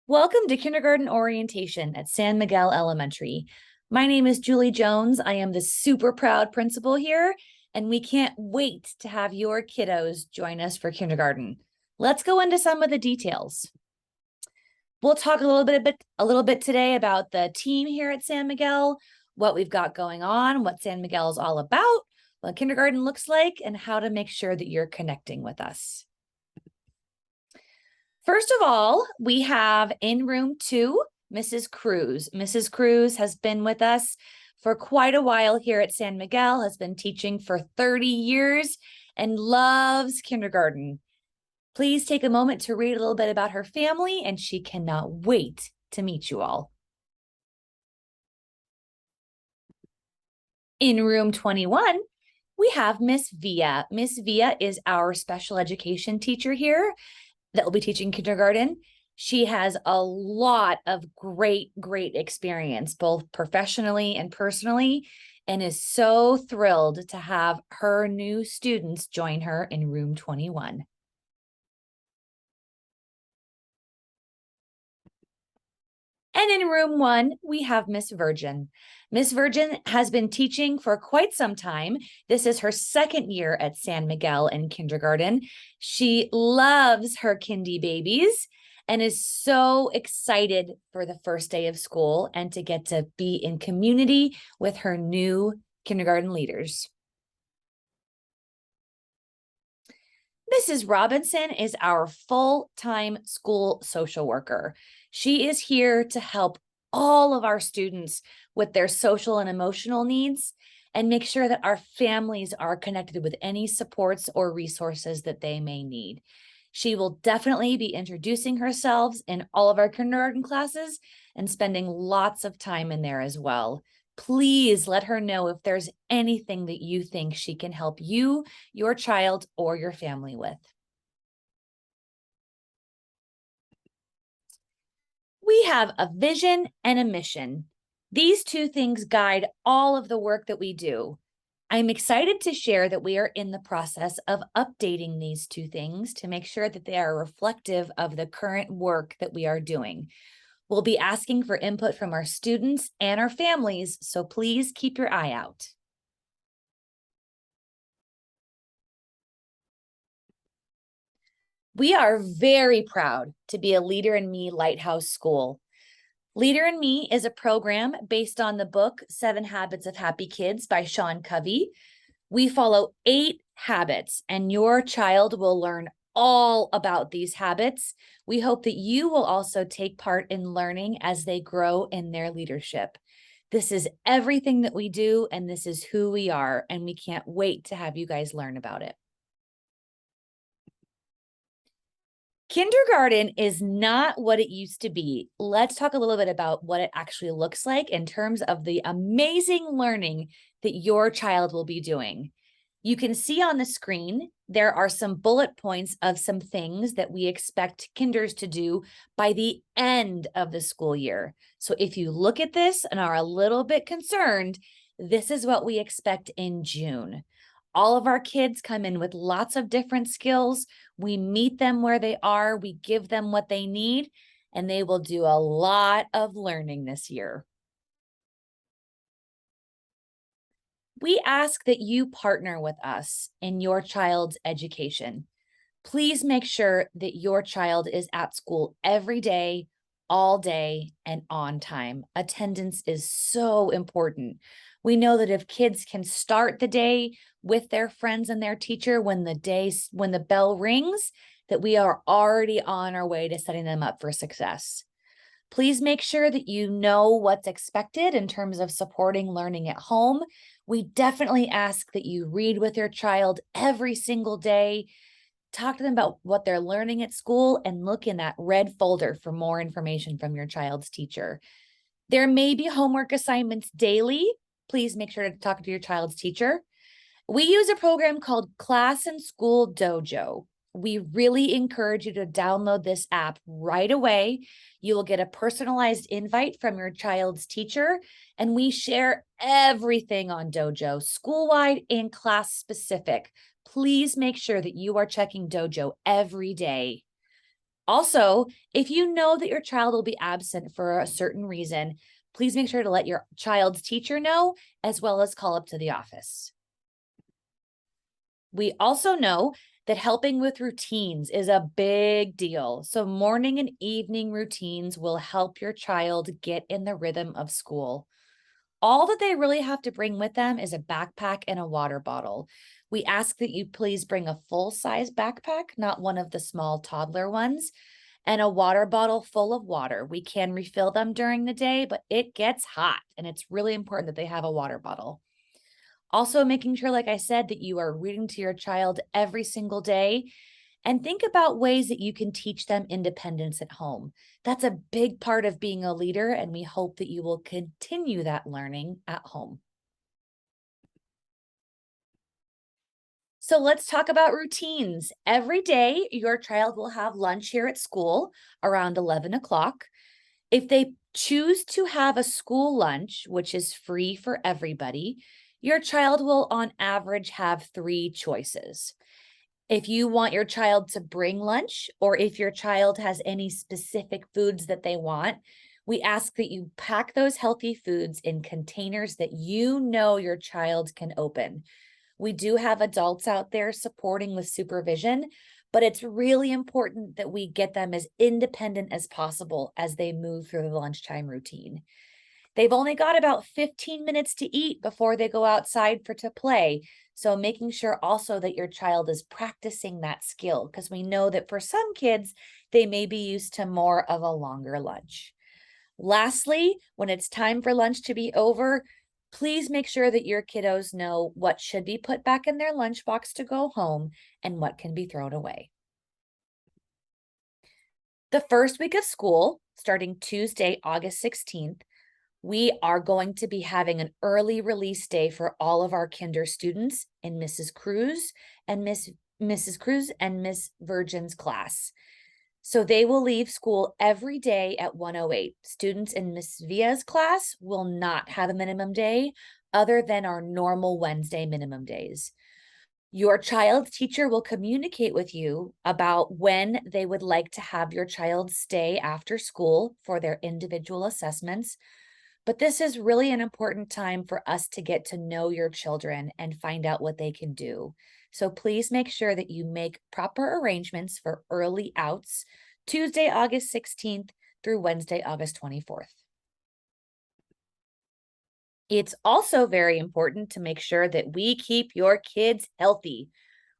Welcome to kindergarten orientation at San Miguel Elementary. My name is Julie Jones. I am the super proud principal here, and we can't wait to have your kiddos join us for kindergarten. Let's go into some of the details. We'll talk a little bit today about the team here at San Miguel, what we've got going on, what San Miguel is all about, what kindergarten looks like, and how to make sure that you're connecting with us. First of all, we have in room 2, Mrs. Cruz. Mrs. Cruz has been with us for quite a while here at San Miguel, has been teaching for 30 years and loves kindergarten. Please take a moment to read a little bit about her family, and she cannot wait to meet you all. In room 21, we have Miss Villa. Miss Villa is our special education teacher here that will be teaching kindergarten. She has a lot of great experience, both professionally and personally, and is so thrilled to have her new students join her in room 21. And in room 1, we have Miss Virgin. Miss Virgin has been teaching for quite some time. This is her second year at San Miguel in kindergarten. She loves her kindy babies and is so excited for the first day of school and to get to be in community with her new kindergarten leaders. Mrs. Robinson is our full-time school social worker. She is here to help all of our students with their social and emotional needs and make sure that our families are connected with any supports or resources that they may need. She will definitely be introducing herself in all of our kindergarten classes and spending lots of time in there as well. Please let her know if there's anything that you think she can help you, your child, or your family with. We have a vision and a mission. These two things guide all of the work that we do. I'm excited to share that we are in the process of updating these two things to make sure that they are reflective of the current work that we are doing. We'll be asking for input from our students and our families, so please keep your eye out. We are very proud to be a Leader in Me Lighthouse School. Leader in Me is a program based on the book 7 Habits of Happy Kids by Sean Covey. We follow 8 habits, and your child will learn all about these habits. We hope that you will also take part in learning as they grow in their leadership. This is everything that we do, and this is who we are, and we can't wait to have you guys learn about it. Kindergarten is not what it used to be. Let's talk a little bit about what it actually looks like in terms of the amazing learning that your child will be doing. You can see on the screen, there are some bullet points of some things that we expect kinders to do by the end of the school year. So if you look at this and are a little bit concerned, this is what we expect in June. All of our kids come in with lots of different skills. We meet them where they are. We give them what they need, and they will do a lot of learning this year. We ask that you partner with us in your child's education. Please make sure that your child is at school every day, all day, and on time. Attendance is so important. We know that if kids can start the day with their friends and their teacher when the bell rings, that we are already on our way to setting them up for success. Please make sure that you know what's expected in terms of supporting learning at home. We definitely ask that you read with your child every single day. Talk to them about what they're learning at school and look in that red folder for more information from your child's teacher. There may be homework assignments daily. Please make sure to talk to your child's teacher. We use a program called Class and School Dojo. We really encourage you to download this app right away. You will get a personalized invite from your child's teacher, and we share everything on Dojo, school-wide and class-specific. Please make sure that you are checking Dojo every day. Also, if you know that your child will be absent for a certain reason, please make sure to let your child's teacher know, as well as call up to the office. We also know that helping with routines is a big deal. So, morning and evening routines will help your child get in the rhythm of school. All that they really have to bring with them is a backpack and a water bottle. We ask that you please bring a full size backpack, not one of the small toddler ones, and a water bottle full of water. We can refill them during the day, but it gets hot and it's really important that they have a water bottle. Also, making sure, like I said, that you are reading to your child every single day and think about ways that you can teach them independence at home. That's a big part of being a leader, and we hope that you will continue that learning at home. So let's talk about routines. Every day, your child will have lunch here at school around 11 o'clock. If they choose to have a school lunch, which is free for everybody, your child will, on average, have three choices. If you want your child to bring lunch, or if your child has any specific foods that they want, we ask that you pack those healthy foods in containers that you know your child can open. We do have adults out there supporting with supervision, but it's really important that we get them as independent as possible as they move through the lunchtime routine. They've only got about 15 minutes to eat before they go outside for to play. So making sure also that your child is practicing that skill, because we know that for some kids, they may be used to more of a longer lunch. Lastly, when it's time for lunch to be over, please make sure that your kiddos know what should be put back in their lunchbox to go home and what can be thrown away. The first week of school, starting Tuesday, August 16th, we are going to be having an early release day for all of our kinder students in Mrs. Cruz and Miss Virgin's class. So they will leave school every day at 1:08. Students in Miss Via's class will not have a minimum day other than our normal Wednesday minimum days. Your child's teacher will communicate with you about when they would like to have your child stay after school for their individual assessments. But this is really an important time for us to get to know your children and find out what they can do. So please make sure that you make proper arrangements for early outs Tuesday, August 16th through Wednesday, August 24th. It's also very important to make sure that we keep your kids healthy.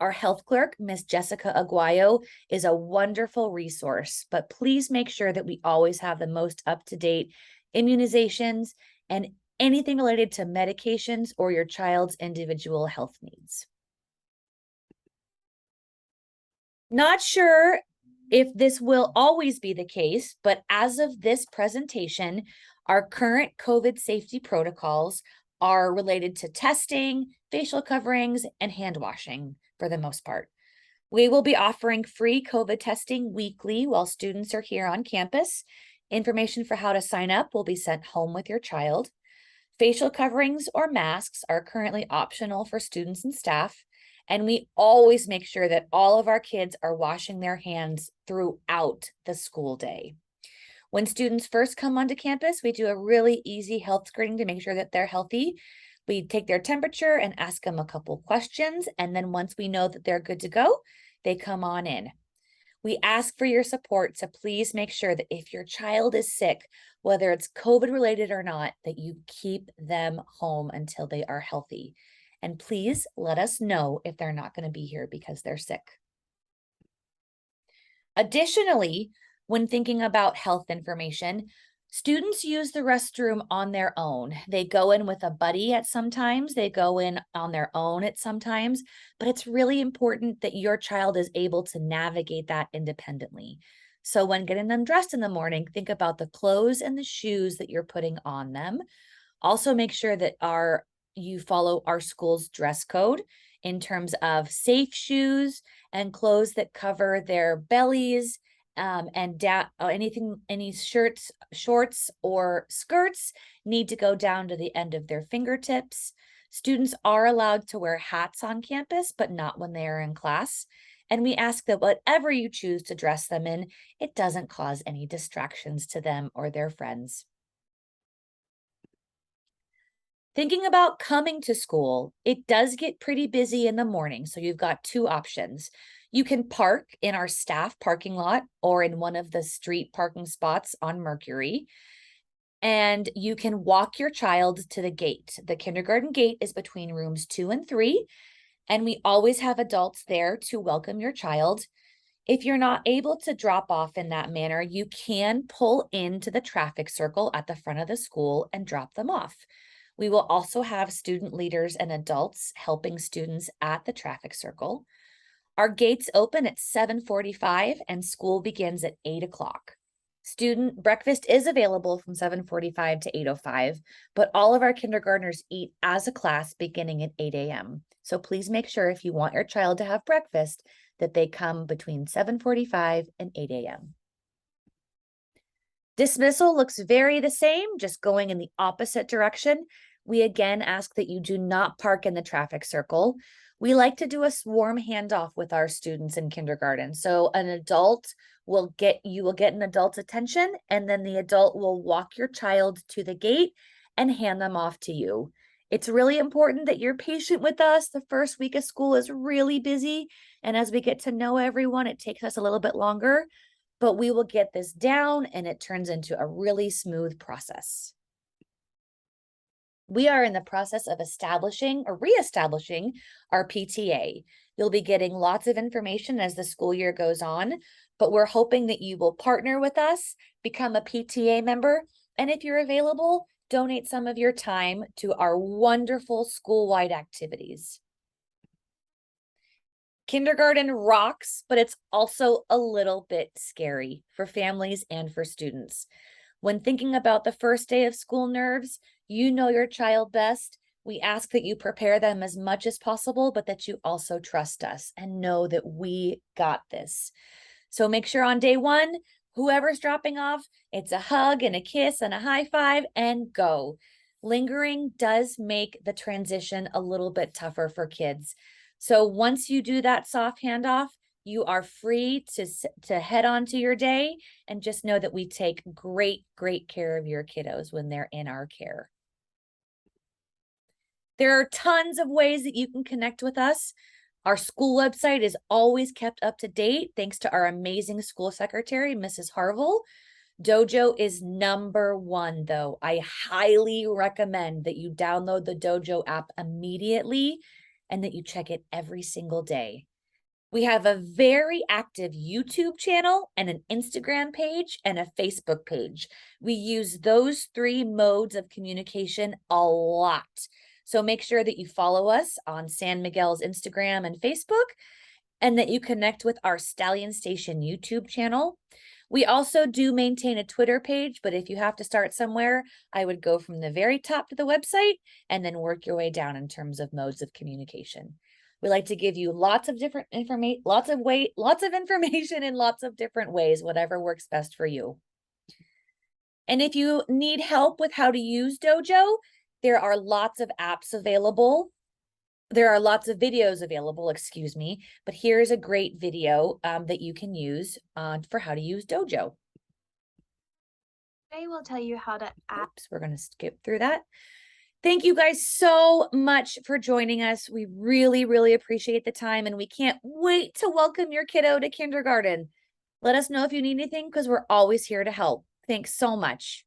Our health clerk, Miss Jessica Aguayo, is a wonderful resource, but please make sure that we always have the most up-to-date immunizations and anything related to medications or your child's individual health needs. Not sure if this will always be the case, but as of this presentation, our current COVID safety protocols are related to testing, facial coverings, and hand washing for the most part. We will be offering free COVID testing weekly while students are here on campus. Information for how to sign up will be sent home with your child. Facial coverings or masks are currently optional for students and staff. And we always make sure that all of our kids are washing their hands throughout the school day. When students first come onto campus, we do a really easy health screening to make sure that they're healthy. We take their temperature and ask them a couple questions. And then once we know that they're good to go, they come on in. We ask for your support to please make sure that if your child is sick, whether it's COVID related or not, that you keep them home until they are healthy. And please let us know if they're not going to be here because they're sick. Additionally, when thinking about health information, students use the restroom on their own. They go in with a buddy at sometimes, they go in on their own at sometimes, but it's really important that your child is able to navigate that independently. So when getting them dressed in the morning, think about the clothes and the shoes that you're putting on them. Also make sure that you follow our school's dress code in terms of safe shoes and clothes that cover their bellies, and any shirts, shorts, or skirts need to go down to the end of their fingertips. Students are allowed to wear hats on campus, but not when they are in class. And we ask that whatever you choose to dress them in, it doesn't cause any distractions to them or their friends. Thinking about coming to school, it does get pretty busy in the morning. So you've got two options. You can park in our staff parking lot or in one of the street parking spots on Mercury. And you can walk your child to the gate. The kindergarten gate is between rooms 2 and 3. And we always have adults there to welcome your child. If you're not able to drop off in that manner, you can pull into the traffic circle at the front of the school and drop them off. We will also have student leaders and adults helping students at the traffic circle. Our gates open at 7:45 and school begins at 8 o'clock. Student breakfast is available from 7:45 to 8:05, but all of our kindergartners eat as a class beginning at 8 a.m. So please make sure if you want your child to have breakfast that they come between 7:45 and 8 a.m. Dismissal looks very the same, just going in the opposite direction. We again ask that you do not park in the traffic circle. We like to do a warm handoff with our students in kindergarten. So an adult will get an adult's attention, and then the adult will walk your child to the gate and hand them off to you. It's really important that you're patient with us. The first week of school is really busy, and as we get to know everyone, it takes us a little bit longer, but we will get this down and it turns into a really smooth process. We are in the process of establishing or reestablishing our PTA. You'll be getting lots of information as the school year goes on, but we're hoping that you will partner with us, become a PTA member, and if you're available, donate some of your time to our wonderful school-wide activities. Kindergarten rocks, but it's also a little bit scary for families and for students. When thinking about the first day of school nerves, you know your child best. We ask that you prepare them as much as possible, but that you also trust us and know that we got this. So make sure on day one, whoever's dropping off, it's a hug and a kiss and a high five and go. Lingering does make the transition a little bit tougher for kids. So once you do that soft handoff, you are free to head on to your day, and just know that we take great care of your kiddos when they're in our care. There are tons of ways that you can connect with us. Our school website is always kept up to date thanks to our amazing school secretary, Mrs. Harville. Dojo is #1 though. I highly recommend that you download the Dojo app immediately and that you check it every single day. We have a very active YouTube channel and an Instagram page and a Facebook page. We use those 3 modes of communication a lot. So make sure that you follow us on San Miguel's Instagram and Facebook, and that you connect with our Stallion Station YouTube channel. We also do maintain a Twitter page, but if you have to start somewhere, I would go from the very top to the website and then work your way down in terms of modes of communication. We like to give you lots of information in lots of different ways, whatever works best for you. And if you need help with how to use Dojo, there are lots of apps available. There are lots of videos available, excuse me, but here's a great video that you can use for how to use Dojo. Today we'll tell you how to Oops, we're going to skip through that. Thank you guys so much for joining us. We really appreciate the time, and we can't wait to welcome your kiddo to kindergarten. Let us know if you need anything because we're always here to help. Thanks so much.